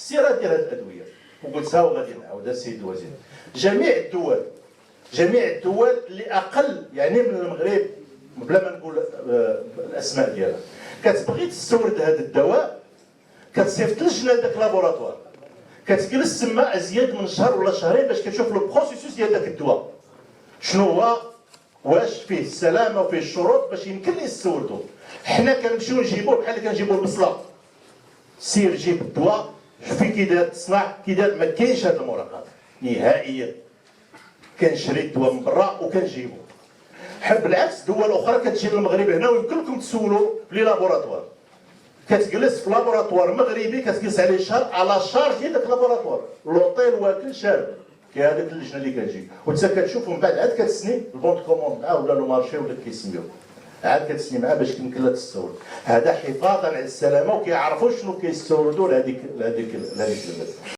السيره ديال هذه الادويه. وقلتها وغادي نعاودها السيد الوزير. جميع الدول اللي اقل يعني من المغرب بلا ما نقول الاسماء ديالها كتبغي تستورد هذا الدواء كتصيفط لجنه داك لابوراتوار كتجلس تما ازيد من شهر ولا شهرين باش كتشوف لو بروسيسوس ديال داك الدواء شنو هو، واش فيه السلامه وفيه الشروط باش يمكن لي يستوردوا. حنا كنمشيو نجيبوه بحال اللي كنجيبوا البصله، سير جيب الدواء شوفي كي داير تصنع كي داير، ما كاينش هذه المراقبه نهائيا. كنشري الدواء من برا وكنجيبو. بالعكس دول اخرى كتجي للمغرب هنا ويمكن لكم تسولوا لي لابوراتوار، كتجلس في لابوراتوار مغربي كتجلس عليه شهر على شارج ديال داك لابوراتوار، لوطيل واكل شارب كي هذيك اللجنه اللي كتجي، وانت كتشوف ومن بعد عاد كتسني البون كوموند معاه ولا لو مارشي ولا كيسميوه، عاد كتسني معاه باش يمكن لها تستورد. هذا حفاظا على السلامه وكيعرفوا شنو كيستوردوا لهذيك البلاد.